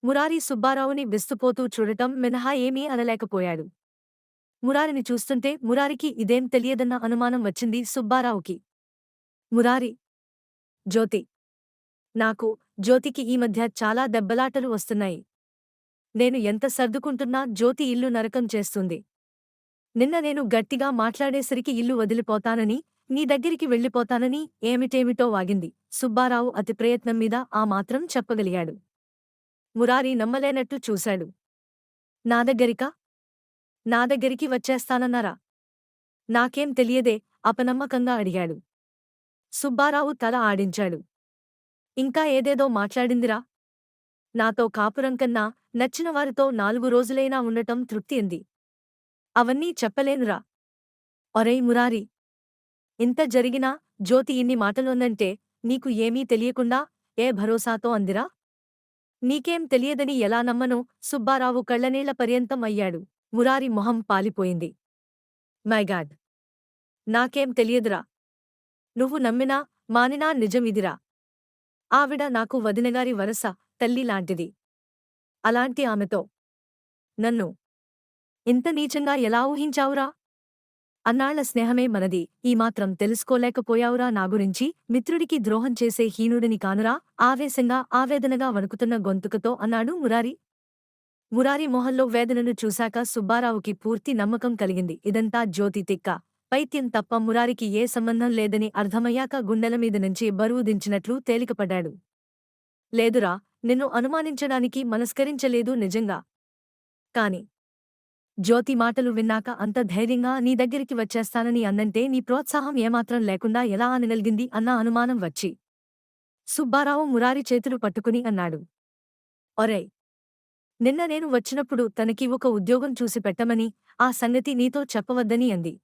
మురారి సుబ్బారావుని విస్తుపోతూ చూడటం మినహా ఏమీ అనలేకపోయాడు. మురారిని చూస్తుంటే మురారికి ఇదేం తెలియదన్న అనుమానం వచ్చింది సుబ్బారావుకి. మురారి, జ్యోతి. నాకు, జ్యోతికి ఈ మధ్య చాలా దెబ్బలాటలు వస్తున్నాయి. నేను ఎంత సర్దుకుంటున్నా జ్యోతి ఇల్లు నరకం చేస్తుంది. నిన్న నేను గట్టిగా మాట్లాడేసరికి ఇల్లు వదిలిపోతానని, నీ దగ్గరికి వెళ్ళిపోతానని ఏమిటేమిటో వాగింది. సుబ్బారావు అతి ప్రయత్నం మీద ఆ మాత్రం చెప్పగలిగాడు. మురారి నమ్మలేనట్టు చూశాడు. నా దగ్గరికా? నా దగ్గరికి వచ్చేస్తానన్నారా? నాకేం తెలియదే అపనమ్మకంగా అడిగాడు. సుబ్బారావు తల ఆడించాడు. ఇంకా ఏదేదో మాట్లాడిందిరా? నాతో కాపురం కన్నా నచ్చినవారితో 4 రోజులైనా ఉండటం తృప్తి అంది. అవన్నీ చెప్పలేనురా. ఒరేయ్ మురారి! ఇంత జరిగినా జ్యోతి ఇన్ని మాటలోందంటే నీకు ఏమీ తెలియకుండా ఏ భరోసాతో అందిరా? నీకేం తెలియదని ఎలా నమ్మను? సుబ్బారావు కళ్ళనీళ్ల పర్యంతం అయ్యాడు. మురారి మొహం పాలిపోయింది. మైగాడ్! నాకేం తెలియదురా. నువ్వు నమ్మినా మానినా నిజం ఇదిరా. ఆవిడ నాకు వదినగారి వరస, తల్లి లాంటిది. అలాంటి ఆమెతో నన్ను ఇంత నీచంగా ఎలా ఊహించావురా? అన్నాళ్ల స్నేహమే మనది, ఈ మాత్రం తెలుసుకోలేకపోయావురా నా గురించి? మిత్రుడికి ద్రోహం చేసే హీనుడిని కానురా? ఆవేశంగా ఆవేదనగా వణుకుతున్న గొంతుకతో అన్నాడు మురారి. మురారి మొహంలో వేదనను చూశాక సుబ్బారావుకి పూర్తి నమ్మకం కలిగింది. ఇదంతా జ్యోతి తిక్క, పైత్యం తప్ప మురారికి ఏ సంబంధం లేదని అర్థమయ్యాక గుండెల మీద నుంచి బరువు దించినట్లు తేలికపడ్డాడు. లేదురా, నిన్ను అనుమానించడానికి మనస్కరించలేదు నిజంగా. కాని జ్యోతి మాటలు విన్నాక అంత ధైర్యంగా నీ దగ్గరికి వచ్చేస్తానని అందంటే నీ ప్రోత్సాహం ఏమాత్రం లేకుండా ఎలా అనగలిగింది అన్న అనుమానం వచ్చి సుబ్బారావు మురారి చేతులు పట్టుకుని అన్నాడు. ఒరేయ్! నిన్న నేను వచ్చినప్పుడు తనకి ఒక ఉద్యోగం చూసి పెట్టమని, ఆ సంగతి నీతో చెప్పవద్దని అంది.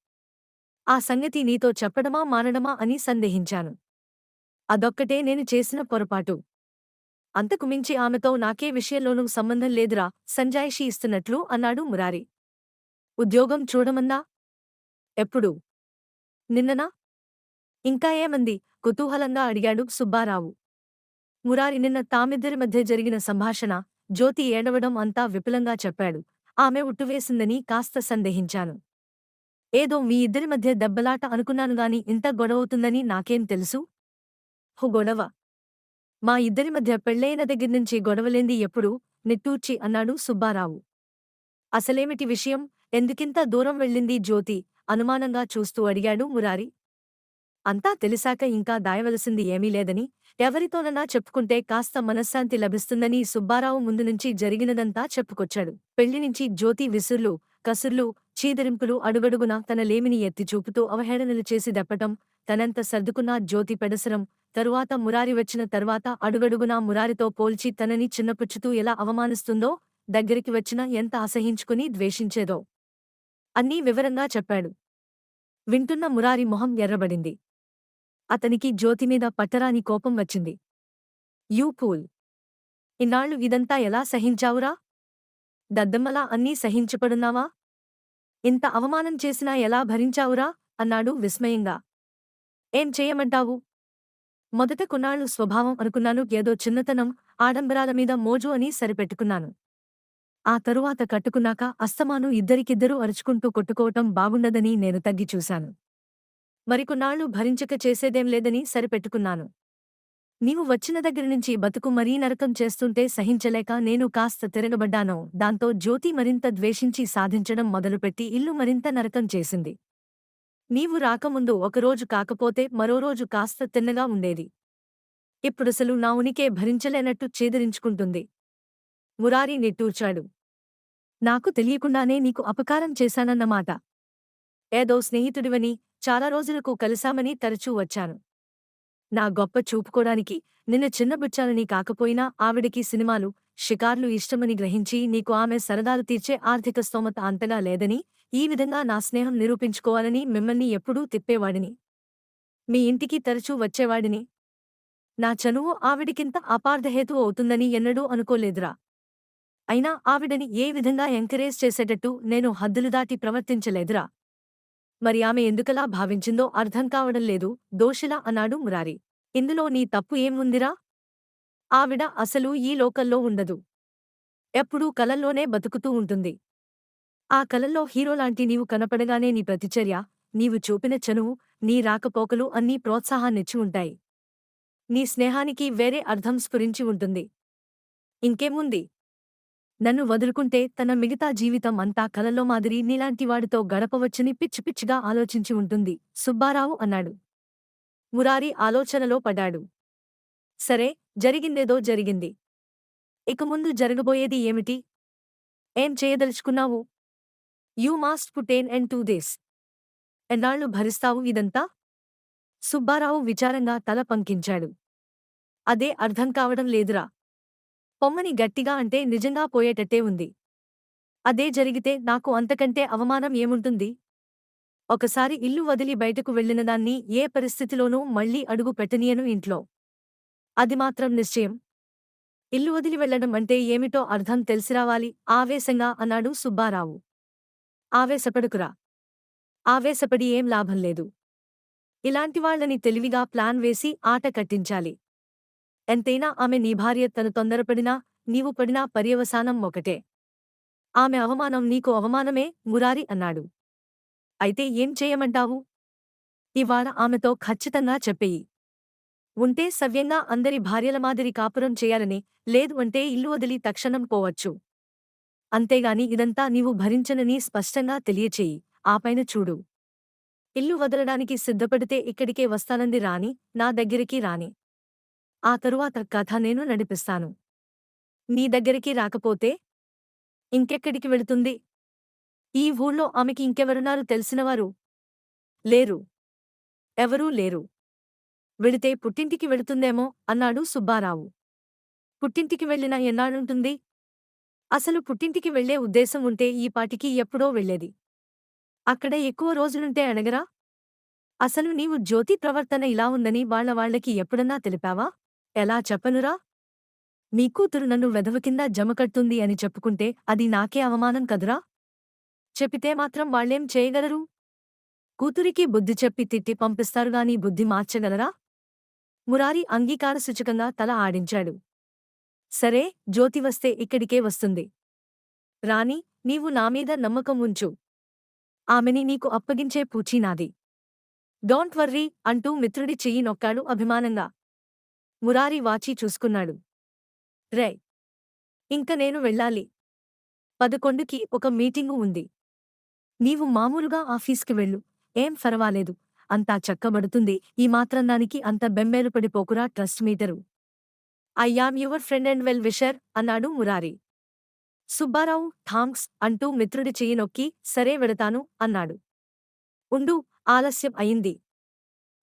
ఆ సంగతి నీతో చెప్పడమా మానడమా అని సందేహించాను. అదొక్కటే నేను చేసిన పొరపాటు. అంతకు మించి ఆమెతో నాకే విషయంలోనూ సంబంధం లేదురా సంజాయిషీ ఇస్తున్నట్లు అన్నాడు మురారి. ఉద్యోగం చూడమన్నా? ఎప్పుడు? నిన్ననా? ఇంకా ఏమంది? కుతూహలంగా అడిగాడు సుబ్బారావు. మురారి నిన్న తామిద్దరి మధ్య జరిగిన సంభాషణ, జ్యోతి ఏడవడం అంతా విపులంగా చెప్పాడు. ఆమె ఉట్టువేసిందని కాస్త సందేహించాను. ఏదో మీ ఇద్దరి మధ్య దెబ్బలాట అనుకున్నానుగాని ఇంత గొడవవుతుందని నాకేం తెలుసు? గొడవ? మా ఇద్దరి మధ్య పెళ్ళైన దగ్గర్నుంచి గొడవలేంది ఎప్పుడు? నిట్టూర్చి అన్నాడు సుబ్బారావు. అసలేమిటి విషయం? ఎందుకింత దూరం వెళ్ళింది జ్యోతి? అనుమానంగా చూస్తూ అడిగాడు మురారి. అంతా తెలిసాక ఇంకా దాయవలసింది ఏమీ లేదని, ఎవరితోనన్నా చెప్పుకుంటే కాస్త మనశ్శాంతి లభిస్తుందని సుబ్బారావు ముందునుంచి జరిగినదంతా చెప్పుకొచ్చాడు. పెళ్లినుంచి జ్యోతి విసుర్లు, కసుర్లు, చీదరింపులు అడుగడుగునా తన లేమిని ఎత్తి చూపుతూ అవహేళనలు చేసి దెప్పటం, తనంత సర్దుకున్నా జ్యోతి పెడసరం, తరువాత మురారి వచ్చిన తర్వాత అడుగడుగునా మురారితో పోల్చి తనని చిన్నపుచ్చుతూ ఎలా అవమానిస్తుందో, దగ్గరికి వచ్చినా ఎంత అసహించుకుని ద్వేషించేదో అన్నీ వివరంగా చెప్పాడు. వింటున్న మురారి మొహం ఎర్రబడింది. అతనికి జ్యోతిమీద పట్టరాని కోపం వచ్చింది. You fool! ఇన్నాళ్లు ఇదంతా ఎలా సహించావురా? దద్దమ్మలా అన్నీ సహించిపడున్నావా? ఇంత అవమానం చేసినా ఎలా భరించావురా? అన్నాడు విస్మయంగా. ఏం చేయమంటావు? మొదట కొన్నాళ్లు స్వభావం అనుకున్నాను, ఏదో చిన్నతనం, ఆడంబరాల మీద మోజు అని సరిపెట్టుకున్నాను. ఆ తరువాత కట్టుకున్నాక అస్తమాను ఇద్దరికిద్దరూ అరుచుకుంటూ కొట్టుకోవటం బాగుండదని నేను తగ్గి చూశాను. మరికొన్నాళ్లు భరించక చేసేదేం లేదని సరిపెట్టుకున్నాను. నీవు వచ్చిన దగ్గరనుంచి బతుకు మరీ నరకం చేస్తుంటే సహించలేక నేను కాస్త తిరగబడ్డాను. దాంతో జ్యోతి మరింత ద్వేషించి సాధించడం మొదలుపెట్టి ఇల్లు మరింత నరకం చేసింది. నీవు రాకముందు ఒకరోజు కాకపోతే మరో రోజు కాస్త తిన్నగా ఉండేది. ఇప్పుడసలు నా ఉనికే భరించలేనట్టు చేదరించుకుంటుంది. మురారి నిట్టూర్చాడు. నాకు తెలియకుండానే నీకు అపకారం చేశానన్నమాట. ఏదో స్నేహితుడివని, చాలా రోజులకు కలిశామని తరచూ వచ్చాను. నా గొప్ప చూపుకోడానికి, నిన్ను చిన్నబుచ్చాలని కాకపోయినా ఆవిడికి సినిమాలు, షికార్లు ఇష్టమని గ్రహించి నీకు ఆమె సరదాలు తీర్చే ఆర్థిక స్తోమత అంతగా లేదని, ఈ విధంగా నా స్నేహం నిరూపించుకోవాలని మిమ్మల్ని ఎప్పుడూ తిప్పేవాడిని. మీ ఇంటికి తరచూ వచ్చేవాడిని. నా చనువు ఆవిడికింత అపార్థహేతు అవుతుందని ఎన్నడూ అనుకోలేదురా. అయినా ఆవిడని ఏ విధంగా ఎంకరేజ్ చేసేటట్టు నేను హద్దులు దాటి ప్రవర్తించలేదురా. మరి ఆమె ఎందుకలా భావించిందో అర్థం కావడం లేదు దోషిలా అన్నాడు మురారి. ఇందులో నీ తప్పు ఏం ఉందిరా? ఆవిడ అసలు ఈ లోకల్లో ఉండదు. ఎప్పుడూ కలల్లోనే బతుకుతూ ఉంటుంది. ఆ కలల్లో హీరోలాంటి నీవు కనపడగానే నీ ప్రతిచర్య, నీవు చూపిన చనువు, నీ రాకపోకలు అన్నీ ప్రోత్సాహాన్నిచ్చి ఉంటాయి. నీ స్నేహానికి వేరే అర్థం స్ఫురించి ఉంటుంది. ఇంకేముంది? నన్ను వదులుకుంటే తన మిగతా జీవితం అంతా కలలో మాదిరి నీలాంటి వాడితో గడపవచ్చని పిచ్చి పిచ్చిగా ఆలోచించి ఉంటుంది, సుబ్బారావు అన్నాడు. మురారి ఆలోచనలో పడ్డాడు. సరే, జరిగిందేదో జరిగింది. ఇక ముందు జరగబోయేది ఏమిటి? ఏం చేయదలుచుకున్నావు? You must put an end to this. ఎన్నాళ్లు భరిస్తావు ఇదంతా? సుబ్బారావు విచారంగా తల పంకించాడు. అదే అర్థం కావడం లేదురా. పొమ్మని గట్టిగా అంటే నిజంగా పోయేటట్టే ఉంది. అదే జరిగితే నాకు అంతకంటే అవమానం ఏముంటుంది? ఒకసారి ఇల్లు వదిలి బయటకు వెళ్ళినదాన్ని ఏ పరిస్థితిలోనూ మళ్లీ అడుగు పెట్టనీయను ఇంట్లో. అది మాత్రం నిశ్చయం. ఇల్లు వదిలి వెళ్లడం అంటే ఏమిటో అర్థం తెలిసిరావాలి ఆవేశంగా అన్నాడు సుబ్బారావు. ఆవేశపడుకురా. ఆవేశపడి ఏం లాభం లేదు. ఇలాంటివాళ్లని తెలివిగా ప్లాన్ వేసి ఆట కట్టించాలి. ఎంతైనా ఆమె నీ భార్య. తను తొందరపడినా, నీవు పడినా పర్యవసానం ఒకటే. ఆమె అవమానం నీకు అవమానమే మురారి అన్నాడు. అయితే ఏం చేయమంటావు? ఇవాళ ఆమెతో ఖచ్చితంగా చెప్పెయ్యి. ఉంటే సవ్యంగా అందరి భార్యల మాదిరి కాపురం చేయాలని, లేదు అంటే ఇల్లు వదిలి తక్షణం పోవచ్చు. అంతేగాని ఇదంతా నీవు భరించనని స్పష్టంగా తెలియచేయి. ఆపైన చూడు. ఇల్లు వదలడానికి సిద్ధపడితే ఇక్కడికే వస్తానంది రాని, నా దగ్గరికి రాని. ఆ తరువాత కథ నేను నడిపిస్తాను. నీ దగ్గరికి రాకపోతే ఇంకెక్కడికి వెళుతుంది? ఈ ఊళ్ళో ఆమెకి ఇంకెవరున్నారు తెలిసినవారు? లేరు. ఎవరూ లేరు. వెళితే పుట్టింటికి వెళుతుందేమో అన్నాడు సుబ్బారావు. పుట్టింటికి వెళ్ళినా ఎన్నాళ్ళుంటుంది? అసలు పుట్టింటికి వెళ్లే ఉద్దేశం ఉంటే ఈ పాటికి ఎప్పుడో వెళ్ళేది. అక్కడ ఎక్కువ రోజులుంటే అడగరా? అసలు నీవు జ్యోతి ప్రవర్తన ఇలా ఉందని వాళ్ళకి ఎప్పుడన్నా తెలిపావా? ఎలా చెప్పనురా? నీ కూతురు నన్ను వెధవ కింద జమకడుతుంది అని చెప్పుకుంటే అది నాకే అవమానం కదురా? చెప్పితే మాత్రం వాళ్ళేం చేయగలరు? కూతురికి బుద్ధి చెప్పి తిట్టి పంపిస్తారుగాని బుద్ధి మార్చగలరా? మురారి అంగీకారసూచకంగా తల ఆడించాడు. సరే, జ్యోతి వస్తే ఇక్కడికే వస్తుంది. రాణి, నీవు నామీద నమ్మకం ఉంచు. ఆమెని నీకు అప్పగించే పూచీ నాది. డోంట్ వర్రీ అంటూ మిత్రుడి చెయ్యి నొక్కాడు అభిమానంగా. మురారి వాచి చూసుకున్నాడు. రే, ఇంక నేను వెళ్ళాలి. 11కి ఒక మీటింగు ఉంది. నీవు మామూలుగా ఆఫీస్కి వెళ్ళు. ఏం ఫరవాలేదు. అంతా చక్కబడుతుంది. ఈ మాత్రం దానికి అంత బెంబేలుపడిపోకురా ట్రస్ట్ మీటరు. I am your friend and well wisher అన్నాడు మురారి. సుబ్బారావు థాంక్స్ అంటూ మిత్రుడి చెయ్యి నొక్కి సరే వెడతాను అన్నాడు. ఉండు, ఆలస్యం అయింది.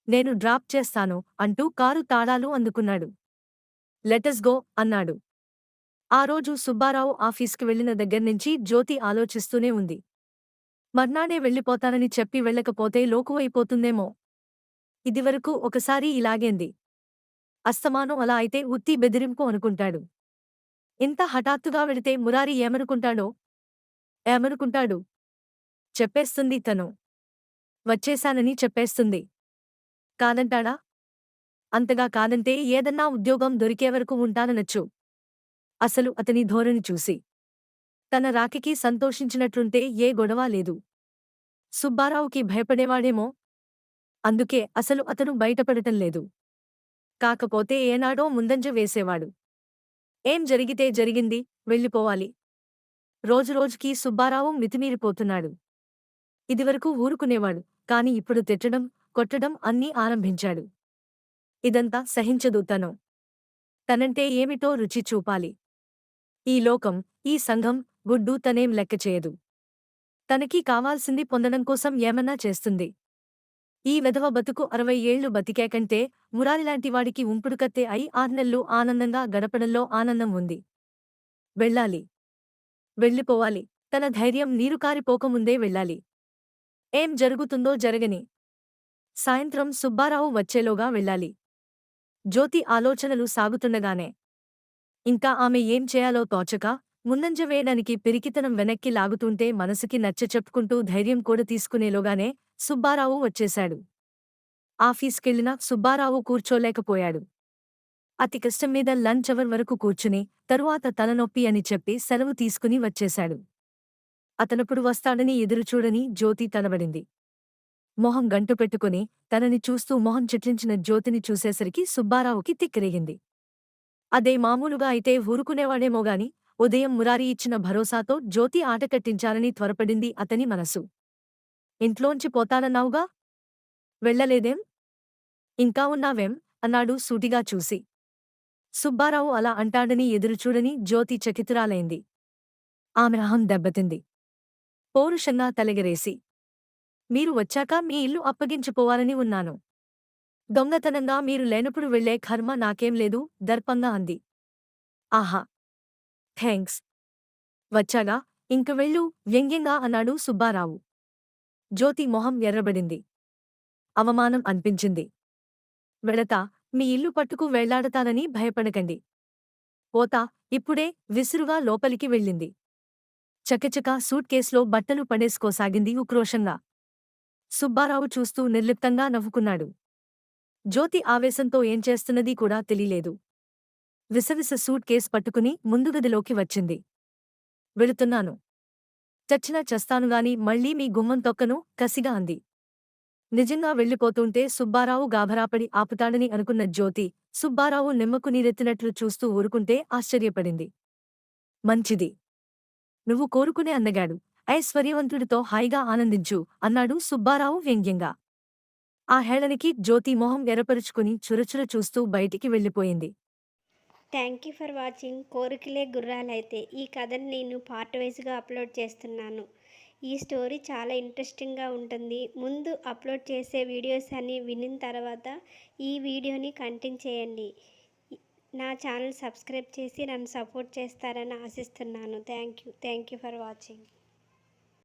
నేను డ్రాప్ చేస్తాను అంటూ కారు తాళాలు అందుకున్నాడు. లెటస్ గో అన్నాడు. ఆ రోజు సుబ్బారావు ఆఫీస్కి వెళ్లిన దగ్గర్నుంచి జ్యోతి ఆలోచిస్తూనే ఉంది. మర్నాడే వెళ్ళిపోతానని చెప్పి వెళ్ళకపోతే లోకువైపోతుందేమో. ఇదివరకు ఒకసారి ఇలాగేంది. అస్తమానం అలా అయితే ఉత్తి బెదిరింపు అనుకుంటాడు. ఇంత హఠాత్తుగా వెళితే మురారి ఏమనుకుంటాడో? ఏమనుకుంటాడు? చెప్పేస్తుంది తను. వచ్చేశానని చెప్పేస్తుంది. కాదంటాడా? అంతగా కాదంటే ఏదన్నా ఉద్యోగం దొరికేవరకు ఉంటాననొచ్చు. అసలు అతని ధోరణి చూసి తన రాకకి సంతోషించినట్లుంటే ఏ గొడవా లేదు. సుబ్బారావుకి భయపడేవాడేమో. అందుకే అసలు అతను బయటపడటం లేదు. కాకపోతే ఏనాడో ముందంజ వేసేవాడు. ఏం జరిగితే జరిగింది, వెళ్ళిపోవాలి. రోజురోజుకీ సుబ్బారావు మితిమీరిపోతున్నాడు. ఇదివరకు ఊరుకునేవాడు, కాని ఇప్పుడు తిట్టడం, కొట్టడం అన్నీ ఆరంభించాడు. ఇదంతా సహించదు తను. తనంటే ఏమిటో రుచి చూపాలి. ఈ లోకం, ఈ సంఘం, గుడ్డు తనేం లెక్కచేయదు. తనకి కావాల్సింది పొందడం కోసం ఏమన్నా చేస్తుంది. ఈ వెధవ బతుకు 60 ఏళ్లు బతికేకంటే మురారిలాంటివాడికి ఉంపుడుకత్తే అయి 6 నెలలు ఆనందంగా గడపడంలో ఆనందం ఉంది. వెళ్ళాలి. వెళ్ళిపోవాలి. తన ధైర్యం నీరుకారిపోకముందే వెళ్ళాలి. ఏం జరుగుతుందో జరగని. సాయంత్రం సుబ్బారావు వచ్చేలోగా వెళ్ళాలి. జ్యోతి ఆలోచనలు సాగుతుండగానే ఇంకా ఆమె ఏం చేయాలో తోచక ముందంజ వేయడానికి పిరికితనం వెనక్కి లాగుతుంటే మనసుకి నచ్చ చెప్పుకుంటూ ధైర్యం కూడా తీసుకునేలోగానే సుబ్బారావు వచ్చేశాడు. ఆఫీస్కెళ్లినా సుబ్బారావు కూర్చోలేకపోయాడు. అతి కష్టం మీద లంచ్ అవర్ వరకు కూర్చుని, తరువాత తలనొప్పి అని చెప్పి సెలవు తీసుకుని వచ్చేశాడు. అతనెప్పుడు వస్తాడని ఎదురుచూడని జ్యోతి తడబడింది. మొహం గంటు పెట్టుకుని, తనని చూస్తూ మొహం చిట్లించిన జ్యోతిని చూసేసరికి సుబ్బారావుకి తిక్కిరేగింది. అదే మామూలుగా అయితే ఊరుకునేవాడేమోగాని, ఉదయం మురారి ఇచ్చిన భరోసాతో జ్యోతి ఆట కట్టించాలని త్వరపడింది అతని మనసు. ఇంట్లోంచి పోతానన్నావుగా? వెళ్ళలేదేం? ఇంకా ఉన్నావేం? అన్నాడు సూటిగా చూసి. సుబ్బారావు అలా అంటాడని ఎదురుచూడని జ్యోతి చకితురాలైంది. ఆమె అహం దెబ్బతింది. పౌరుషంగా తలెగరేసి, మీరు వచ్చాక మీ ఇల్లు అప్పగించిపోవాలని ఉన్నాను. దొంగతనంగా మీరు లేనప్పుడు వెళ్లే కర్మ నాకేం లేదు దర్పంగా అంది. ఆహా! థాంక్స్. వచ్చాగా, ఇంక వెళ్ళు వ్యంగ్యంగా అన్నాడు సుబ్బారావు. జ్యోతి మొహం ఎర్రబడింది. అవమానం అనిపించింది. వెళతా, మీ ఇల్లు పట్టుకు వేళ్లాడతానని భయపడకండి. పోతా, ఇప్పుడే విసురుగా లోపలికి వెళ్ళింది. చకచకా సూట్ కేసులో బట్టలు పడేసుకోసాగింది ఉక్రోషంగా. సుబ్బారావు చూస్తూ నిర్లిప్తంగా నవ్వుకున్నాడు. జ్యోతి ఆవేశంతో ఏం చేస్తున్నదీ కూడా తెలీలేదు. విసవిస సూట్ కేస్ పట్టుకుని ముందు గదిలోకి వచ్చింది. వెళుతున్నాను. చచ్చినా చస్తానుగాని మళ్ళీ మీ గుమ్మం తొక్కను కసిగా అంది. నిజంగా వెళ్ళిపోతుంటే సుబ్బారావు గాభరాపడి ఆపుతాడని అనుకున్న జ్యోతి, సుబ్బారావు నిమ్మకు నీరెత్తినట్లు చూస్తూ ఊరుకుంటే ఆశ్చర్యపడింది. మంచిది. నువ్వు కోరుకునే అందగాడు, ఐశ్వర్యవంతుడితో హాయిగా ఆనందించు అన్నాడు సుబ్బారావు వ్యంగ్యంగా. ఆ హేళనకి జ్యోతి మొహం ఎర్రపరుచుకుని చురచుర చూస్తూ బయటికి వెళ్ళిపోయింది. Thank you for watching. కోరికలే గుర్రాలైతే ఈ కథను నేను పార్ట్ వైజ్గా అప్లోడ్ చేస్తున్నాను. ఈ స్టోరీ చాలా ఇంట్రెస్టింగ్గా ఉంటుంది. ముందు అప్లోడ్ చేసే వీడియోస్ అన్ని వినిన తర్వాత ఈ వీడియోని కంటిన్యూ చేయండి. నా ఛానల్ సబ్స్క్రైబ్ చేసి నన్ను సపోర్ట్ చేస్తారని ఆశిస్తున్నాను. Thank you for watching.